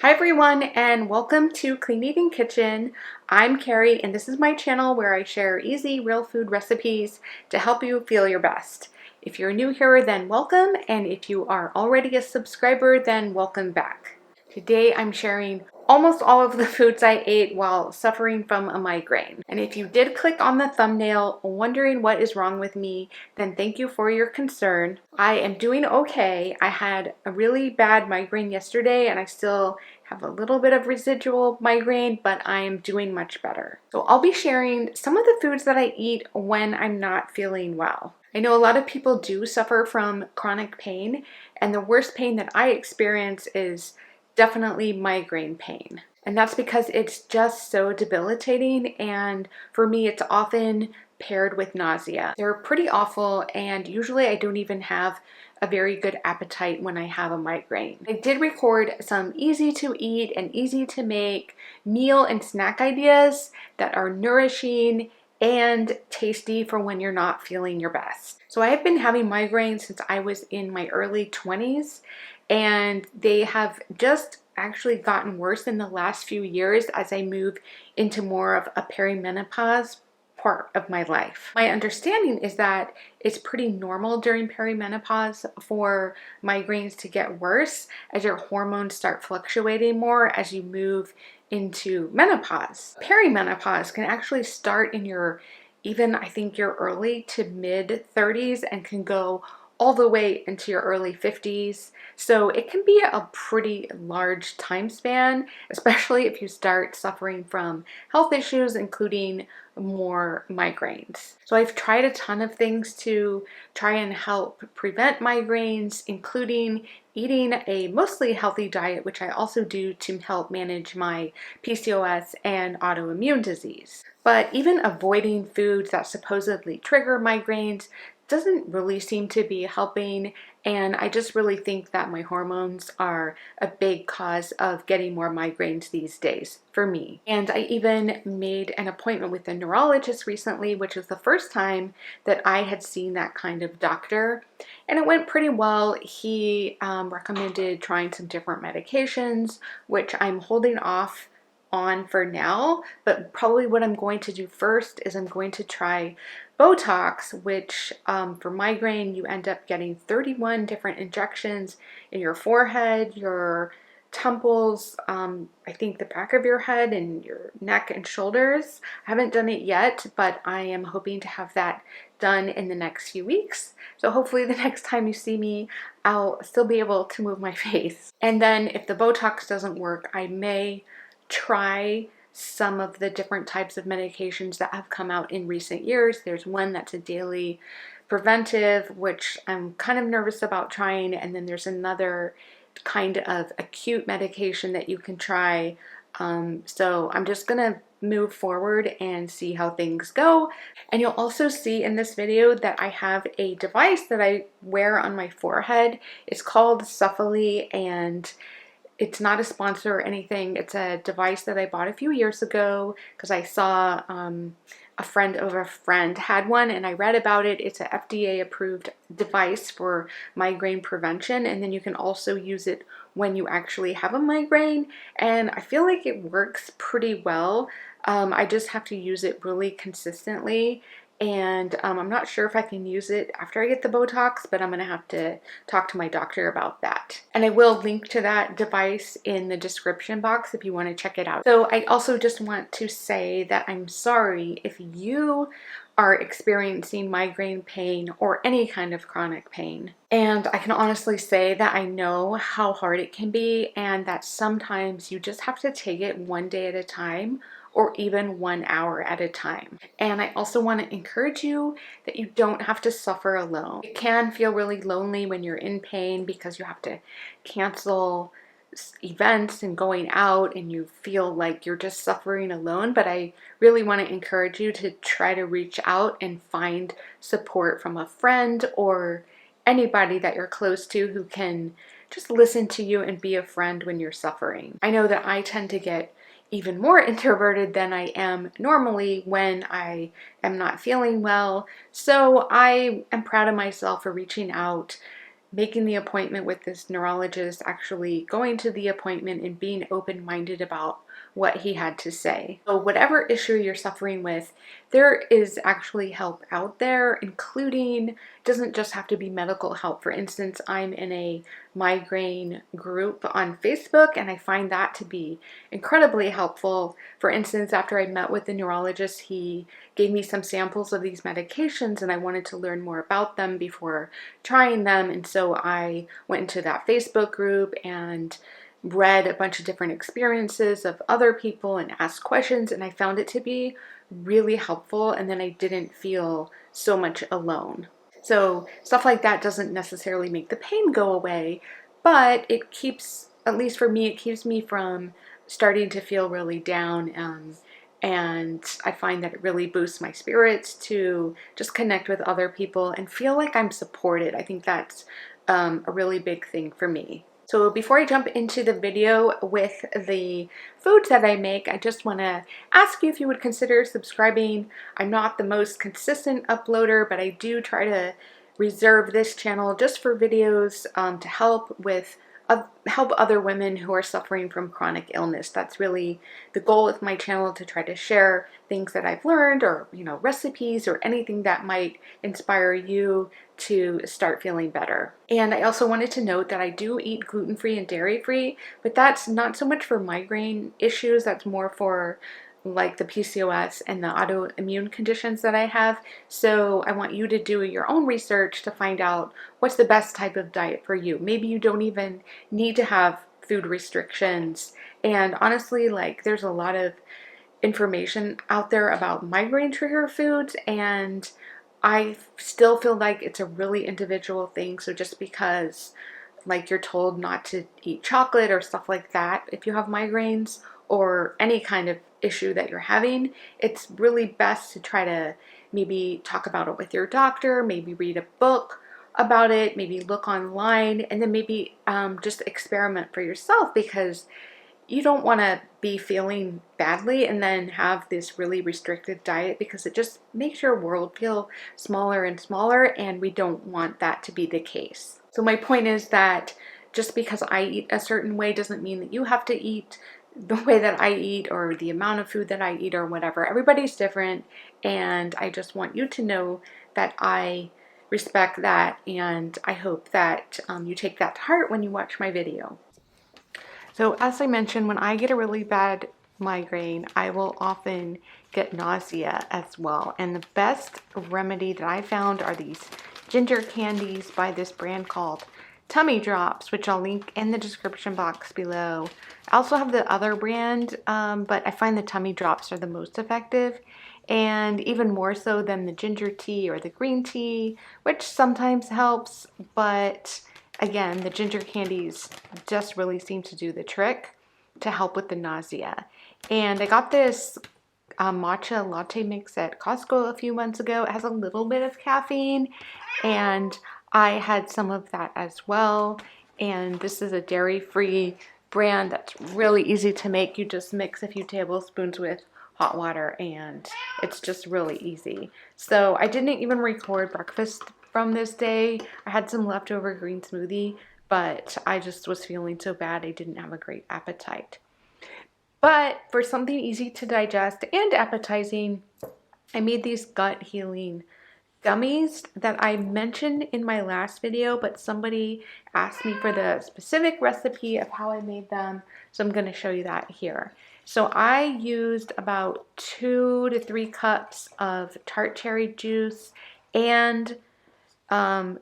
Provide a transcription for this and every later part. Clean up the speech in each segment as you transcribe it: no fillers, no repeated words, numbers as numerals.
Hi everyone, and welcome to Clean Eating Kitchen. I'm Carrie, and this is my channel where I share easy real food recipes to help you feel your best. If you're new here, then welcome, and if you are already a subscriber, then welcome back. Today I'm sharing almost all of the foods I ate while suffering from a migraine. And if you did click on the thumbnail wondering what is wrong with me, then thank you for your concern. I am doing okay. I had a really bad migraine yesterday and I still have a little bit of residual migraine, but I am doing much better. So I'll be sharing some of the foods that I eat when I'm not feeling well. I know a lot of people do suffer from chronic pain, and the worst pain that I experience is definitely migraine pain. And that's because it's just so debilitating, and for me it's often paired with nausea. They're pretty awful, and usually I don't even have a very good appetite when I have a migraine. I did record some easy to eat and easy to make meal and snack ideas that are nourishing and tasty for when you're not feeling your best. So I have been having migraines since I was in my early 20s, and they have just actually gotten worse in the last few years as I move into more of a perimenopause part of my life. My understanding is that it's pretty normal during perimenopause for migraines to get worse as your hormones start fluctuating more as you move into menopause. Perimenopause can actually start in I think your early to mid 30s and can go all the way into your early 50s. So it can be a pretty large time span, especially if you start suffering from health issues, including more migraines. So I've tried a ton of things to try and help prevent migraines, including eating a mostly healthy diet, which I also do to help manage my PCOS and autoimmune disease. But even avoiding foods that supposedly trigger migraines doesn't really seem to be helping, and I just really think that my hormones are a big cause of getting more migraines these days for me. And I even made an appointment with a neurologist recently, which is the first time that I had seen that kind of doctor, and it went pretty well. He recommended trying some different medications, which I'm holding off on for now, but probably what I'm going to do first is I'm going to try Botox, which for migraine you end up getting 31 different injections in your forehead, your temples, I think the back of your head, and your neck and shoulders. I haven't done it yet, but I am hoping to have that done in the next few weeks. So hopefully the next time you see me, I'll still be able to move my face. And then if the Botox doesn't work, I may try some of the different types of medications that have come out in recent years. There's one that's a daily preventive, which I'm kind of nervous about trying, and then there's another kind of acute medication that you can try. So I'm just gonna move forward and see how things go. And you'll also see in this video that I have a device that I wear on my forehead. It's called Suffly, and it's not a sponsor or anything. It's a device that I bought a few years ago because I saw a friend of a friend had one, and I read about it. It's an FDA approved device for migraine prevention, and then you can also use it when you actually have a migraine, and I feel like it works pretty well. I just have to use it really consistently, and I'm not sure if I can use it after I get the Botox, but I'm gonna have to talk to my doctor about that. And I will link to that device in the description box if you want to check it out. So I also just want to say that I'm sorry if you are experiencing migraine pain or any kind of chronic pain. And I can honestly say that I know how hard it can be, and that sometimes you just have to take it one day at a time, or even 1 hour at a time. And I also want to encourage you that you don't have to suffer alone. It can feel really lonely when you're in pain because you have to cancel events and going out and you feel like you're just suffering alone, but I really want to encourage you to try to reach out and find support from a friend or anybody that you're close to who can just listen to you and be a friend when you're suffering. I know that I tend to get even more introverted than I am normally when I am not feeling well. So I am proud of myself for reaching out making the appointment with this neurologist, actually going to the appointment and being open-minded about what he had to say. So whatever issue you're suffering with, there is actually help out there, including, doesn't just have to be medical help. For instance, I'm in a migraine group on Facebook, and I find that to be incredibly helpful. For instance, after I met with the neurologist, he gave me some samples of these medications, and I wanted to learn more about them before trying them. And so I went into that Facebook group and read a bunch of different experiences of other people and asked questions, and I found it to be really helpful, and then I didn't feel so much alone. So stuff like that doesn't necessarily make the pain go away, but it keeps, at least for me, it keeps me from starting to feel really down. And I find that it really boosts my spirits to just connect with other people and feel like I'm supported. I think that's a really big thing for me. So before I jump into the video with the foods that I make, I just want to ask you if you would consider subscribing. I'm not the most consistent uploader, but I do try to reserve this channel just for videos to help other women who are suffering from chronic illness. That's really the goal with my channel, to try to share things that I've learned, or recipes or anything that might inspire you to start feeling better. And I also wanted to note that I do eat gluten-free and dairy-free, but that's not so much for migraine issues. That's more for like the PCOS and the autoimmune conditions that I have. So I want you to do your own research to find out what's the best type of diet for you. Maybe you don't even need to have food restrictions. And honestly, like, there's a lot of information out there about migraine trigger foods, and I still feel like it's a really individual thing. So just because like you're told not to eat chocolate or stuff like that if you have migraines or any kind of issue that you're having, it's really best to try to maybe talk about it with your doctor, maybe read a book about it, maybe look online, and then maybe just experiment for yourself, because you don't want to be feeling badly and then have this really restricted diet, because it just makes your world feel smaller and smaller, and we don't want that to be the case. So my point is that just because I eat a certain way doesn't mean that you have to eat the way that I eat or the amount of food that I eat or whatever. Everybody's different, and I just want you to know that I respect that, and I hope that you take that to heart when you watch my video. So as I mentioned, when I get a really bad migraine, I will often get nausea as well. And the best remedy that I found are these ginger candies by this brand called Tummy Drops, which I'll link in the description box below. I also have the other brand, but I find the Tummy Drops are the most effective, and even more so than the ginger tea or the green tea, which sometimes helps, but again, the ginger candies just really seem to do the trick to help with the nausea. And I got this matcha latte mix at Costco a few months ago. It has a little bit of caffeine, and I had some of that as well. And this is a dairy-free brand that's really easy to make. You just mix a few tablespoons with hot water, and it's just really easy. So I didn't even record breakfast from this day. I had some leftover green smoothie, but I just was feeling so bad I didn't have a great appetite. But for something easy to digest and appetizing, I made these gut healing gummies that I mentioned in my last video, but somebody asked me for the specific recipe of how I made them, so I'm going to show you that here. So I used about 2 to 3 cups of tart cherry juice and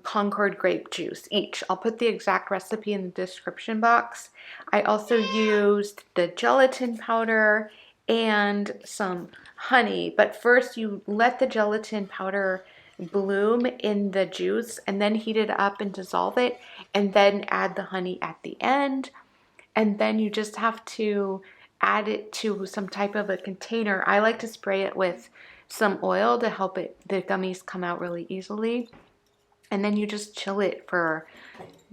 concord grape juice each. I'll put the exact recipe in the description box. I also used the gelatin powder and some honey, but first you let the gelatin powder bloom in the juice and then heat it up and dissolve it, and then add the honey at the end. And then you just have to add it to some type of a container. I like to spray it with some oil to help the gummies come out really easily. And then you just chill it for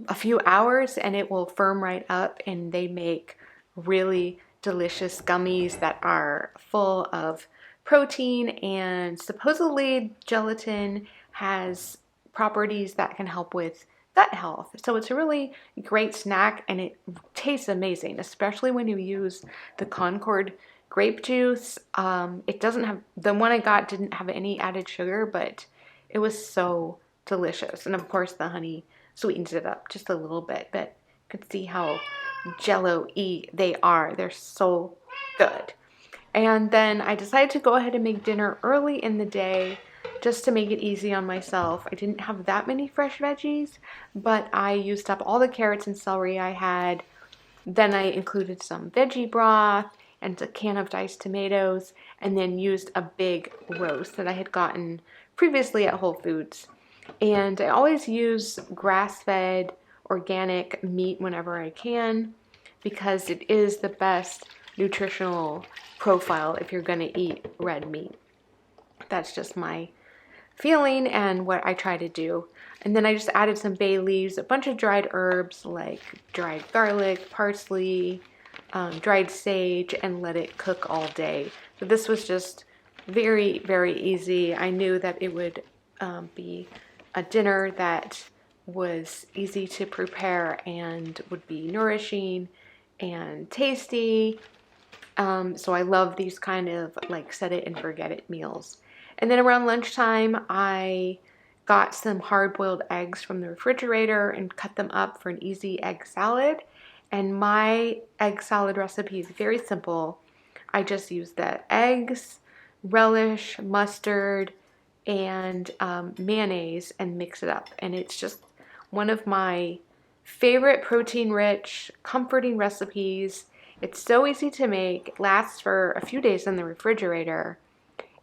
a few hours and it will firm right up, and they make really delicious gummies that are full of protein, and supposedly gelatin has properties that can help with gut health. So it's a really great snack, and it tastes amazing, especially when you use the Concord grape juice. It doesn't have, the one I got didn't have any added sugar, but it was so delicious. And of course the honey sweetens it up just a little bit, but you can see how jello-y they are. They're so good. And then I decided to go ahead and make dinner early in the day just to make it easy on myself. I didn't have that many fresh veggies, but I used up all the carrots and celery I had. Then I included some veggie broth and a can of diced tomatoes, and then used a big roast that I had gotten previously at Whole Foods. And I always use grass-fed organic meat whenever I can, because it is the best nutritional profile if you're going to eat red meat. That's just my feeling and what I try to do. And then I just added some bay leaves, a bunch of dried herbs like dried garlic, parsley, dried sage, and let it cook all day. So this was just very, very easy. I knew that it would be a dinner that was easy to prepare and would be nourishing and tasty. So I love these kind of like set it and forget it meals. And then around lunchtime, I got some hard-boiled eggs from the refrigerator and cut them up for an easy egg salad. And my egg salad recipe is very simple. I just use the eggs, relish, mustard, and mayonnaise and mix it up. And it's just one of my favorite protein-rich, comforting recipes. It's so easy to make, lasts for a few days in the refrigerator,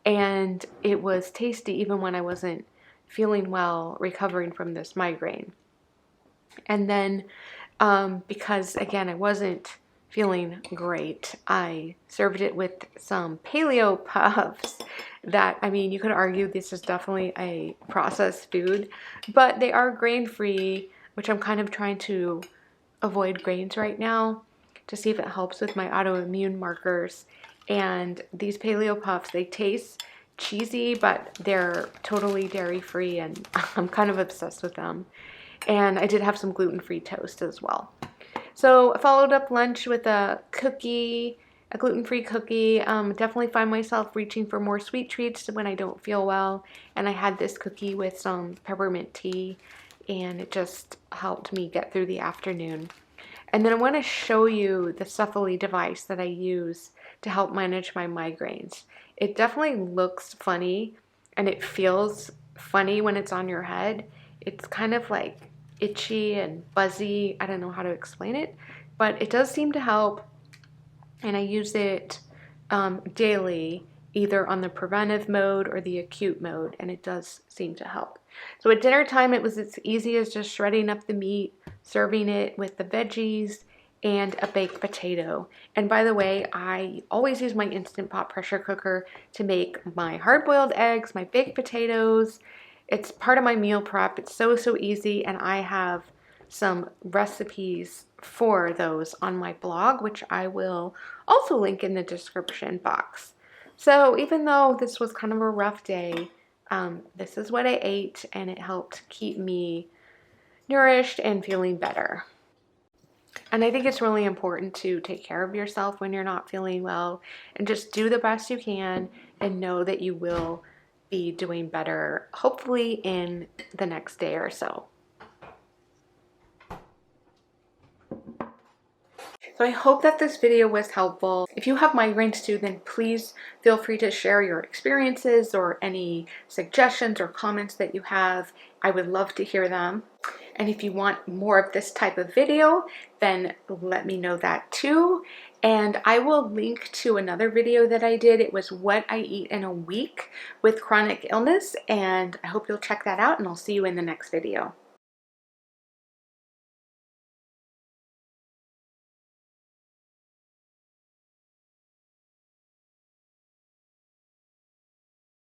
and it was tasty even when I wasn't feeling well, recovering from this migraine. And then because again I wasn't feeling great, I served it with some paleo puffs that, I mean, you could argue this is definitely a processed food, but they are grain-free, which I'm kind of trying to avoid grains right now to see if it helps with my autoimmune markers. And these paleo puffs, they taste cheesy, but they're totally dairy-free, and I'm kind of obsessed with them. And I did have some gluten-free toast as well. So I followed up lunch with a cookie, a gluten-free cookie. Definitely find myself reaching for more sweet treats when I don't feel well. And I had this cookie with some peppermint tea, and it just helped me get through the afternoon. And then I want to show you the Cephaly device that I use to help manage my migraines. It definitely looks funny, and it feels funny when it's on your head. It's kind of like itchy and buzzy. I don't know how to explain it, but it does seem to help. And I use it daily, either on the preventive mode or the acute mode, and it does seem to help. So at dinner time, it was as easy as just shredding up the meat, serving it with the veggies, and a baked potato. And by the way, I always use my Instant Pot pressure cooker to make my hard-boiled eggs, my baked potatoes. It's part of my meal prep. It's so easy, and I have some recipes for those on my blog, which I will also link in the description box. So even though this was kind of a rough day, this is what I ate, and it helped keep me nourished and feeling better. And I think it's really important to take care of yourself when you're not feeling well, and just do the best you can and know that you will be doing better, hopefully in the next day or so. So I hope that this video was helpful. If you have migraines too, then please feel free to share your experiences or any suggestions or comments that you have. I would love to hear them. And if you want more of this type of video, then let me know that too. And I will link to another video that I did. It was what I eat in a week with chronic illness. And I hope you'll check that out, and I'll see you in the next video.